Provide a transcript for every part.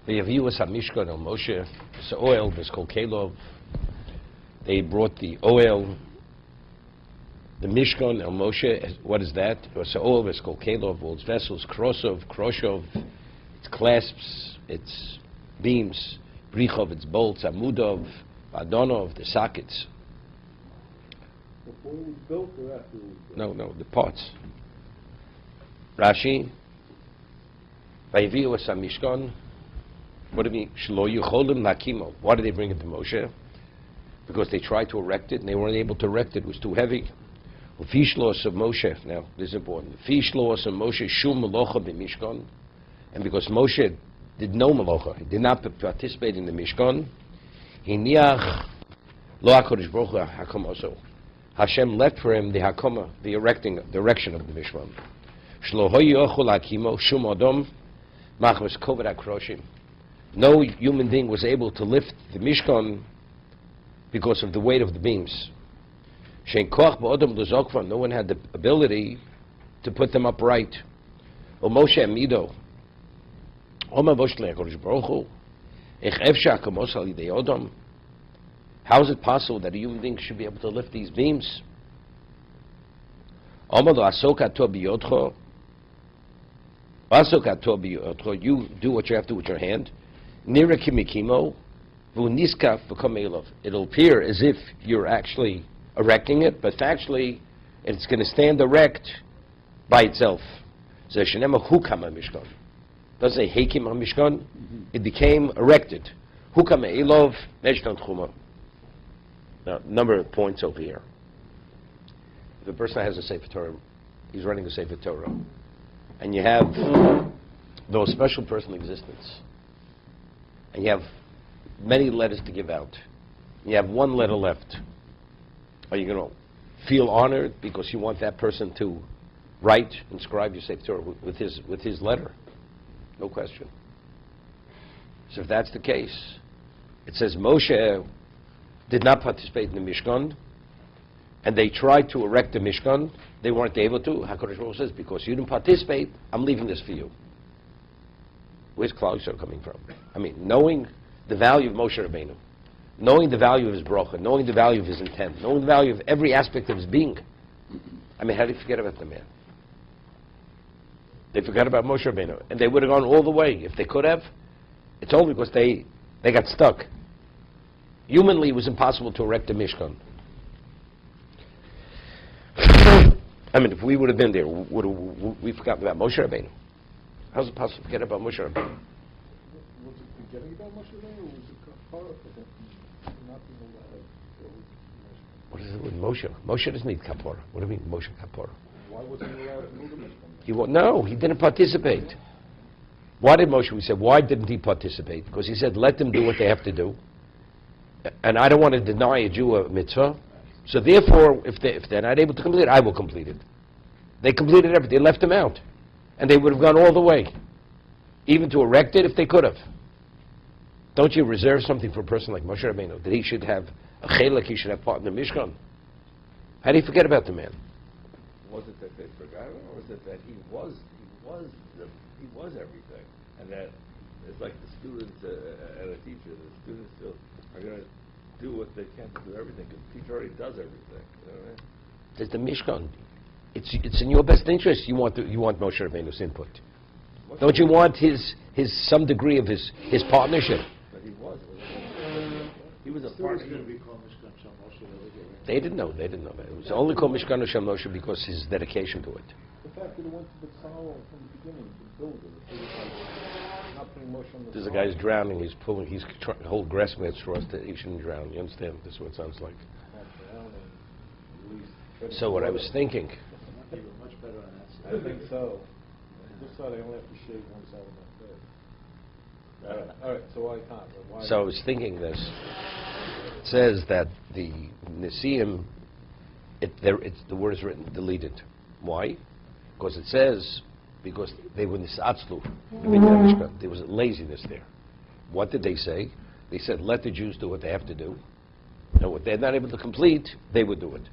V'yaviu hamishkan el Moshe. It's oil. It's called kelov. They brought the oil. The Mishkan el Moshe. What is that? It's oil. It's called kelov. All its vessels. Kroshov. Its clasps. Its beams. Brichov. Its bolts. Amudov. Adonov. The sockets. Before it was built or after it was built? No, the parts. Rashi. Vayiviu es hamishkan. What do you mean? Shlo yucholim lakimo. Why did they bring it to Moshe? Because they tried to erect it and they weren't able to erect it. It was too heavy. Ufishlos of Moshe. Now, this is important. Ufishlos of Moshe shum melocha b'mishkan. And because Moshe did no melocha, he did not participate in the Mishkan, hiniach lo HaKadosh Baruch Hu hakom also. Hashem left for him the hakoma, the erection of the Mishkan. Shlo hoyochol hakimo shum adam machmas koved hakroshim. No human being was able to lift the Mishkan because of the weight of the beams. Shein koach ba'odam l'zokvan. No one had the ability to put them upright. O Moshe amido. Oma Moshe le'HaKadosh Baruch Hu. Ech efsha hakamos al yidei odam. How is it possible that a human being should be able to lift these beams? Oma lo asok ato biyodcho. Asok ato biyodcho. You do what you have to with your hand. Nira kimikimo. V'uniskaf v'kom elov. It'll appear as if you're actually erecting it, but actually it's going to stand erect by itself. So shenema hukam hamishkan. Doesn't say hekim hamishkan. It became erected. Hukam elov meshkan tchuma. Now, number of points over here. If a person has a Sefer Torah, he's running a Sefer Torah, and you have those special personal existence, and you have many letters to give out, you have one letter left. Are you going to feel honored because you want that person to write, inscribe your Sefer Torah with his letter? No question. So if that's the case, it says Moshe did not participate in the Mishkan, and they tried to erect the Mishkan. They weren't able to. HaKadosh Baruch Hu says, because you didn't participate, I'm leaving this for you. Where's Klal Yisrael coming from? I mean, knowing the value of Moshe Rabbeinu, knowing the value of his bracha, knowing the value of his intent, knowing the value of every aspect of his being. I mean, how do you forget about the man? They forgot about Moshe Rabbeinu, and they would have gone all the way if they could have. It's only because they got stuck. Humanly, it was impossible to erect a Mishkan. I mean, if we would have been there, would we forgotten about Moshe Rabbeinu? How's it possible to forget about Moshe Rabbeinu? Was it forgetting about Moshe Rabbeinu, or was it kapara for him not being allowed? What is it with Moshe? Moshe doesn't need kapara. What do you mean, Moshe kapara? Why wasn't he allowed to move the Mishkan? No, he didn't participate. Why did Moshe? We said, why didn't he participate? Because he said, let them do what they have to do. And I don't want to deny a Jew a mitzvah. So therefore, if they're not able to complete it, I will complete it. They completed everything. They left him out. And they would have gone all the way. Even to erect it if they could have. Don't you reserve something for a person like Moshe Rabbeinu? That he should have a chelek, he should have part in the Mishkan? How do you forget about the man? Was it that they forgot him, or was it that he was everything? And that it's like the students and a teacher. The students still are going to do what they can to do everything, because the teacher already does everything. You know what I mean? There's the Mishkan. It's in your best interest. You want Moshe Rabbeinu's input. Don't you want his some degree of his partnership? But he was. He was a partner. They didn't know that. It was only called Mishkan Hashem Moshe because his dedication to it. The fact that it went to the Tzahal from the beginning, to build it, not putting Moshe on the There's a Tzahal. guy's drowning. He's trying to hold grasping at straws that he shouldn't drown. You understand? This is what it sounds like. So what I was thinking. Much better on that side. I think so. This side I only have to shave one side of my face. All right, so why can't? Why So I was thinking this. It says that the Nisim, the word is written deleted. Why? Because it says, because they were nisatzlu. There was laziness there. What did they say? They said, let the Jews do what they have to do. And what they're not able to complete, they would do it.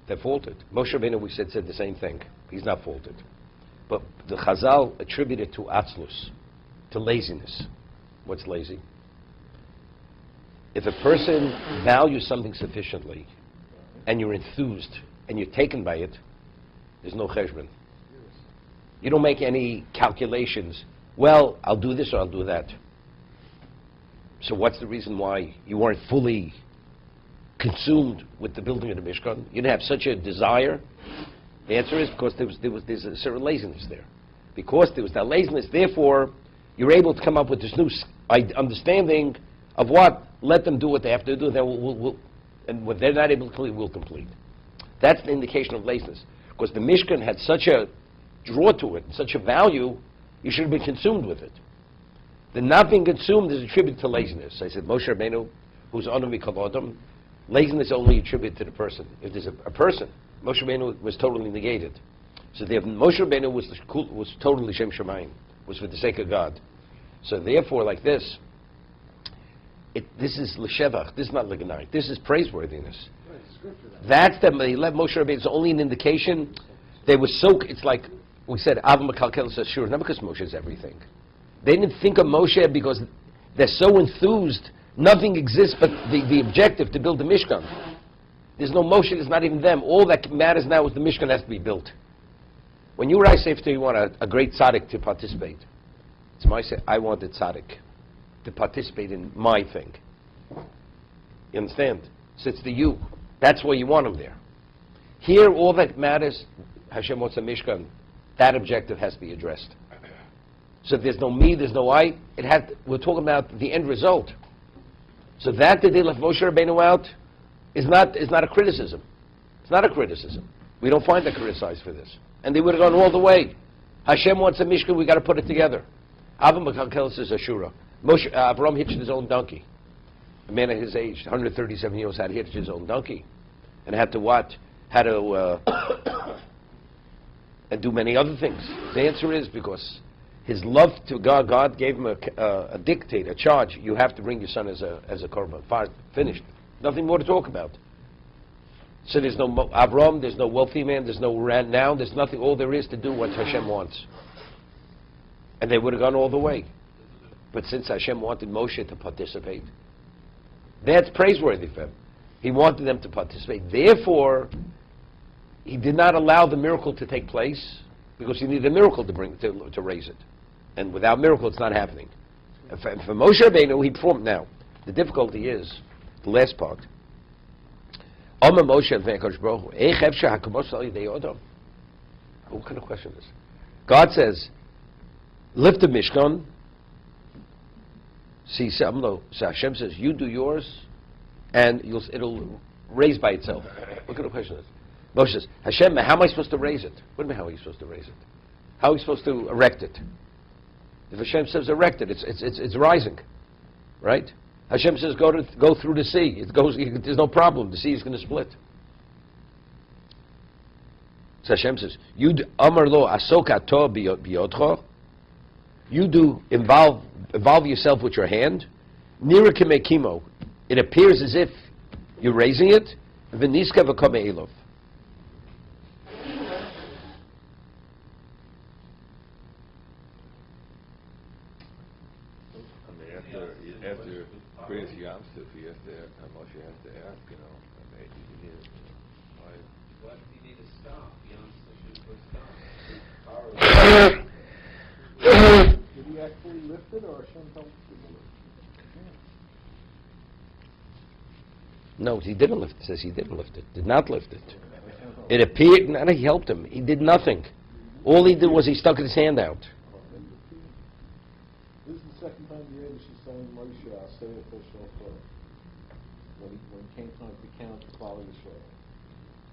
They're faulted. Moshe Rabbeinu, we said the same thing. He's not faulted. But the Chazal attributed to Atzlus. to laziness. What's lazy? If a person values something sufficiently, and you're enthused, and you're taken by it, there's no cheshbon. You don't make any calculations. Well, I'll do this or I'll do that. So what's the reason why you weren't fully consumed with the building of the Mishkan? You didn't have such a desire? The answer is because there's a certain laziness there. Because there was that laziness, therefore, you're able to come up with this new understanding of what, let them do what they have to do, then and what they're not able to complete, we'll complete. That's the indication of laziness. Because the Mishkan had such a draw to it, such a value, you should have been consumed with it. The not being consumed is attributed to laziness. I said, Moshe Rabbeinu, who's Anami Kalodam, laziness is only attributed to the person. If there's a person, Moshe Rabbeinu was totally negated. So Moshe Rabbeinu was totally Shem Shemayim, was for the sake of God. So therefore, like this, this is l'shevach, this is not l'ganai, this is praiseworthiness. That's the Moshe Rabbeinu. It's only an indication. They were so. It's like we said. Avim Kalkel says, sure, not because Moshe is everything. They didn't think of Moshe because they're so enthused. Nothing exists but the objective to build the Mishkan. There's no Moshe. There's not even them. All that matters now is the Mishkan has to be built. When you write Sefer, you want a great tzaddik to participate. It's my say. I want the tzaddik to participate in my thing. You understand? So it's the you. That's why you want him there. Here, all that matters, Hashem wants a Mishkan. That objective has to be addressed. So if there's no me, there's no I. We're talking about the end result. So that they left Moshe Rabbeinu out is not a criticism. It's not a criticism. We don't find that criticized for this. And they would have gone all the way. Hashem wants a Mishkan. We got to put it together. Avram Makalkel says Ashura. Avram hitched his own donkey. A man at his age, 137 years, had hitched his own donkey, and had to what? Had to and do many other things. The answer is because his love to God, God gave him a dictate, a charge. You have to bring your son as a korban. Finished. Nothing more to talk about. So there's no Avram, there's no wealthy man, there's no now, there's nothing. All there is to do what Hashem wants. And they would have gone all the way. But since Hashem wanted Moshe to participate, that's praiseworthy for him. He wanted them to participate. Therefore, he did not allow the miracle to take place because he needed a miracle to raise it. And without miracle, it's not happening. And for Moshe Rabbeinu, he performed. Now, the difficulty is the last part. What kind of question is this? God says, lift the Mishkan. So Hashem says, you do yours, and it'll raise by itself. What kind of question is this? Moshe says, Hashem, how am I supposed to raise it? What do you mean, how are you supposed to raise it? How are we supposed to erect it? If Hashem says erect it, it's rising, right? Hashem says go through the sea. It goes. There's no problem. The sea is going to split. So Hashem says, "You amar lo asokato biyodcho." You do involve yourself with your hand. Nira kimo. It appears as if you're raising it. V'niska v'kame elov. After Praise Yam Suf, Moshe has to ask, maybe you need why? Why did he need to stop? Yam Suf should put stop. Did he actually lift it, or Hashem told him to lift it? No, he didn't lift it. It says he didn't lift it. Did not lift it. It appeared, and he helped him. He did nothing. All he did was he stuck his hand out. This is the second time the Rebbe is telling Moshe, I'll say it for shofar. When it came time to count the following shofar.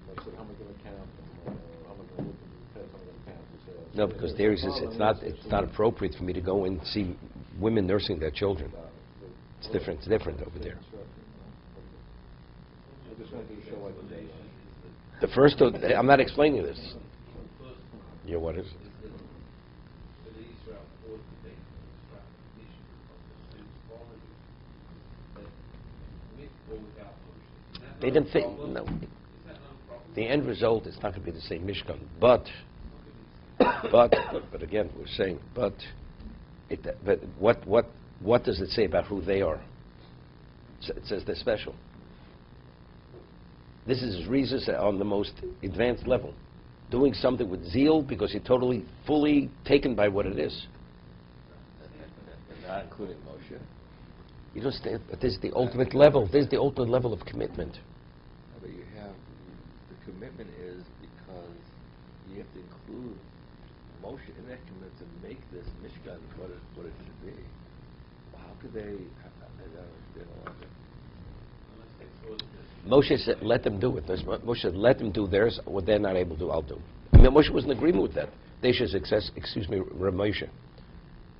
Moshe said, how am I going to count? How am I going to look at the test? How am I going to count? He said, No, because there he says it's not appropriate for me to go and see women nursing their children. It's different. It's different over there. I just wanted to show like the day. The first, I'm not explaining this. Yeah, what is it? They didn't think, no. The end result is not going to be the same Mishkan, but again, we're saying, but But what does it say about who they are? It says they're special. This is reasons on the most advanced level. Doing something with zeal because you're totally, fully taken by what it is. And not including Moshe. You don't stand, but this is the ultimate level. This is the ultimate level of commitment. But you have, the commitment is because you have to include Moshe in that commitment to make this Mishkan what it should be. Well, how could they, I don't understand all that. Moshe said, let them do it. Moshe said, let them do theirs. What they're not able to do, I'll do. I mean, Moshe was in agreement with that. They should success, Rav Moshe.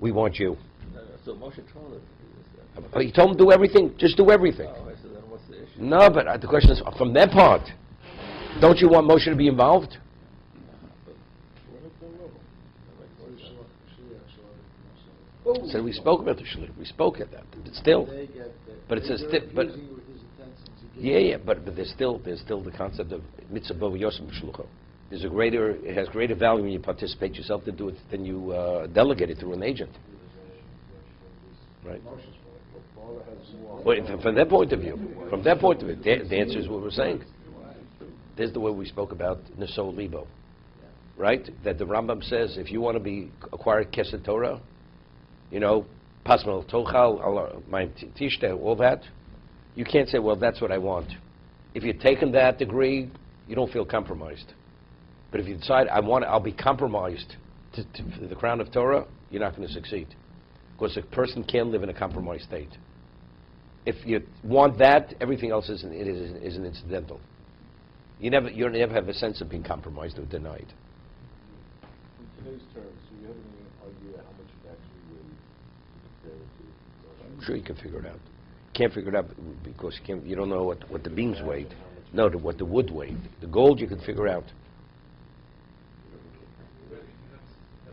We want you. No, so Moshe told them to do this. But he told them to do everything. Just do everything. Oh, I said, then what's the issue? No, but the question is, from their part, don't you want Moshe to be involved? So we spoke about the shliach. We spoke at that. But still, but it says, but yeah, but there's still the concept of mitzvah bo yosem b'shlucho. There's it has greater value when you participate yourself to do it than you delegate it through an agent. Right. Well, from their point of view, the answer is what we're saying. There's the way we spoke about Neso Libo, right? That the Rambam says if you want to acquire Kesed Torah, Pasmal Tochal, my Tishta, all that, you can't say, well, that's what I want. If you've taken that degree, you don't feel compromised. But if you decide, I'll be compromised to the crown of Torah, you're not going to succeed. Because a person can't live in a compromised state. If you want that, everything else is an incidental. You never have a sense of being compromised or denied. In today's terms, do you have any idea how much it actually weighs compared to? I'm sure you can figure it out. Can't figure it out because you don't know what the beams weighed. No, what the wood weighed. The gold you can figure out.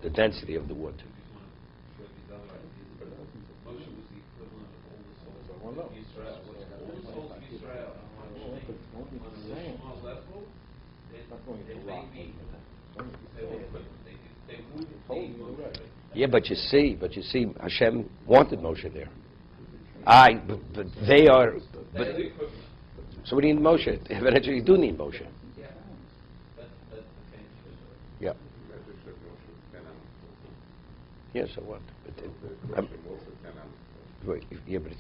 The density of the wood. Yeah, but you see, Hashem wanted Moshe there. But they are. But so we need Moshe. Eventually, you do need Moshe. Yeah. Yeah. So what? Yeah, but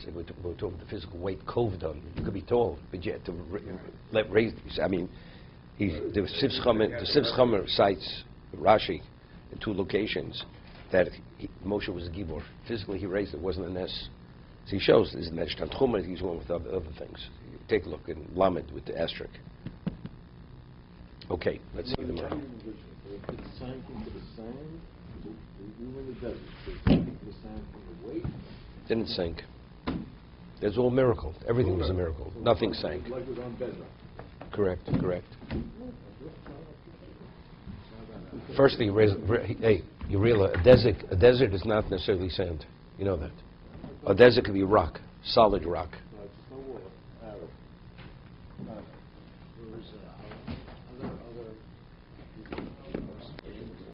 we're talking the physical weight Kov done. You could be tall, but you have to raise. I mean, the Sivs Chomer cites Rashi in two locations that Moshe was a gibor. Physically, he raised it. Wasn't a ness. So he shows this Neshtan Chomer. He's one with other things. Take a look in Lamed with the asterisk. Okay, let's see the model. If it sank into the sand, even in the desert, it sank into the sand from the weight. Didn't sink. There's all miracle. Everything was a miracle. Nothing sank. Like it was on bedrock. Correct. Firstly, you realize a desert is not necessarily sand. You know that. A desert could be rock, solid rock.